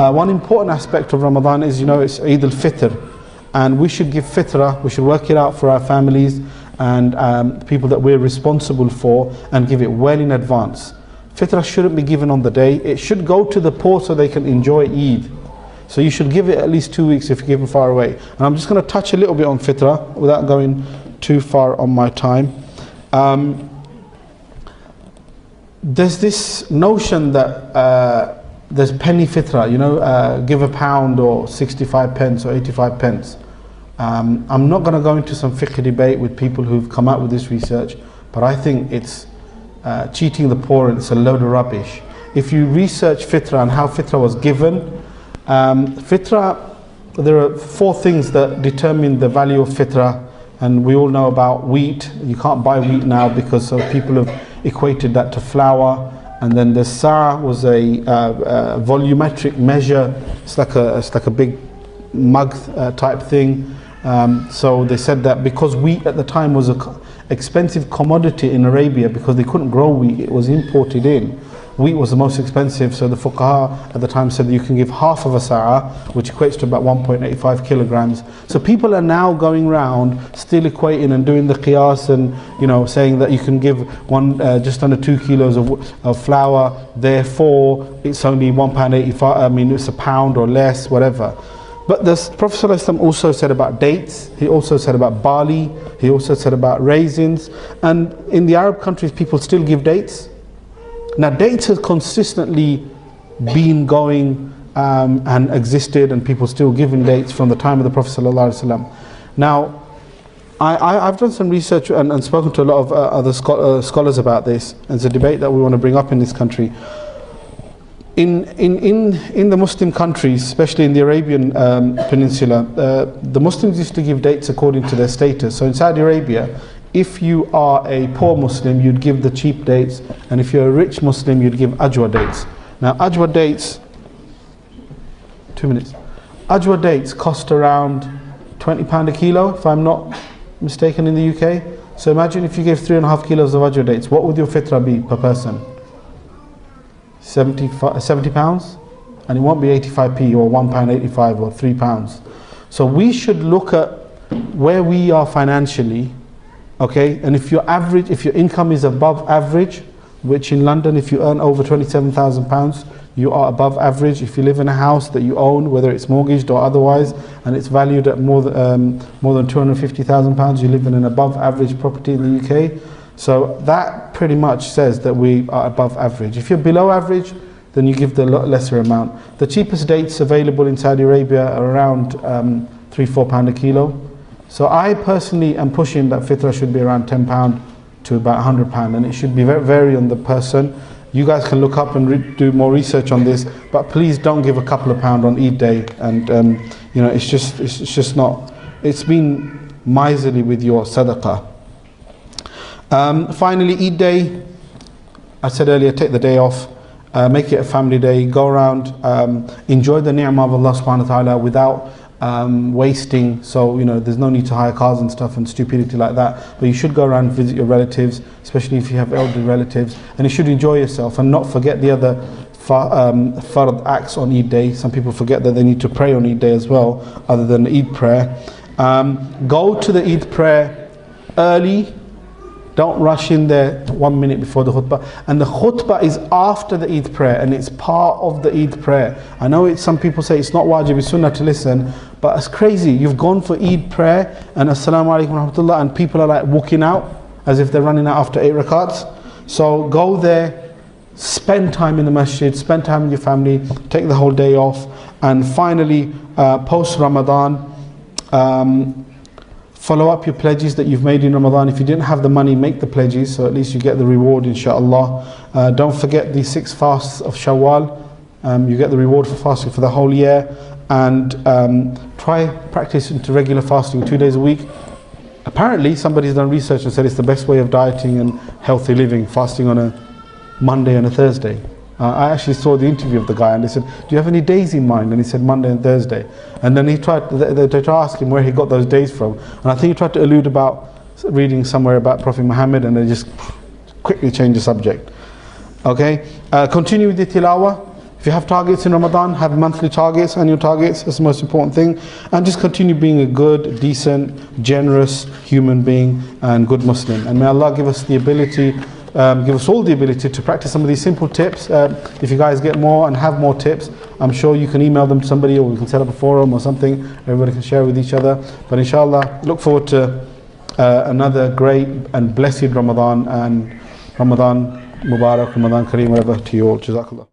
One important aspect of Ramadan is, it's Eid al-Fitr, and we should give fitrah, we should work it out for our families and people that we're responsible for, and give it well in advance. Fitrah shouldn't be given on the day. It should go to the poor so they can enjoy Eid. So you should give it at least 2 weeks if you give them far away. And I'm just going to touch a little bit on fitrah without going too far on my time. There's this notion that there's penny fitrah, give £1 or 65 pence or 85 pence. I'm not going to go into some fiqh debate with people who've come out with this research, but I think it's cheating the poor and it's a load of rubbish. If you research fitrah and how fitrah was given, fitrah, there are 4 things that determine the value of fitrah, and we all know about wheat. You can't buy wheat now because people have equated that to flour. And then the sa' was a volumetric measure. It's like a big mug type thing. So they said that because wheat at the time was an expensive commodity in Arabia, because they couldn't grow wheat, it was imported in. Wheat was the most expensive, so the fuqaha at the time said that you can give half of a sa'a, which equates to about 1.85 kilograms. So people are now going around still equating and doing the qiyas and saying that you can give just under 2 kilos of flour, therefore it's only £1.85. I mean, it's £1 or less, whatever. But the Prophet ﷺ also said about dates, he also said about barley, he also said about raisins, and in the Arab countries people still give dates. Now dates has consistently been going and existed, and people still giving dates from the time of the Prophet ﷺ. Now I've done some research and spoken to a lot of other scholars about this. It's a debate that we want to bring up in this country. In the Muslim countries, especially in the Arabian Peninsula, the Muslims used to give dates according to their status. So in Saudi Arabia, if you are a poor Muslim, you'd give the cheap dates, and if you're a rich Muslim, you'd give ajwa dates. Now ajwa dates, 2 minutes. Ajwa dates cost around £20 a kilo, if I'm not mistaken, in the UK. So imagine if you gave 3.5 kilos of ajwa dates, what would your fitrah be per person? 70 pounds, and it won't be 85p or £1.85 or £3. So we should look at where we are financially, okay? And if your income is above average, which in London, if you earn over £27,000, you are above average. If you live in a house that you own, whether it's mortgaged or otherwise, and it's valued at more than £250,000, you live in an above average property in the UK. So that pretty much says that we are above average. If you're below average, then you give the lesser amount. The cheapest dates available in Saudi Arabia are around £3-4 a kilo. So I personally am pushing that fitrah should be around £10 to about £100, and it should be vary on the person. You guys can look up and do more research on this, but please don't give a couple of pound on Eid day. And it's just not. It's been miserly with your sadaqah. Finally, Eid day, I said earlier, take the day off, make it a family day, go around, enjoy the ni'mah of Allah subhanahu wa ta'ala without wasting. So there's no need to hire cars and stuff and stupidity like that, but you should go around and visit your relatives, especially if you have elderly relatives, and you should enjoy yourself and not forget the other fard acts on Eid day. Some people forget that they need to pray on Eid day as well, other than Eid prayer. Go to the Eid prayer early. Don't rush in there 1 minute before the khutbah. And the khutbah is after the Eid prayer, and it's part of the Eid prayer. I know some people say it's not wajib, it's sunnah to listen, but it's crazy. You've gone for Eid prayer and assalamu alaikum wa rahmatullah, and people are like walking out as if they're running out after 8 rakats. So go there, spend time in the masjid, spend time with your family, take the whole day off. And finally, post Ramadan, follow up your pledges that you've made in Ramadan. If you didn't have the money, make the pledges, so at least you get the reward, inshaAllah. Don't forget the 6 fasts of Shawwal. You get the reward for fasting for the whole year. And try practice into regular fasting 2 days a week. Apparently somebody's done research and said it's the best way of dieting and healthy living, fasting on a Monday and a Thursday. I actually saw the interview of the guy, and they said, do you have any days in mind? And he said Monday and Thursday. And then they tried to ask him where he got those days from. And I think he tried to allude about reading somewhere about Prophet Muhammad, and they just quickly changed the subject. Okay, continue with the tilawah. If you have targets in Ramadan, have monthly targets, annual targets. That's the most important thing. And just continue being a good, decent, generous human being and good Muslim. And may Allah give us the ability, give us all the ability to practice some of these simple tips. If you guys get more and have more tips, I'm sure you can email them to somebody, or we can set up a forum or something. Everybody can share with each other. But inshallah, look forward to another great and blessed Ramadan, and Ramadan Mubarak, Ramadan Kareem, whatever to you all. Jazakallah.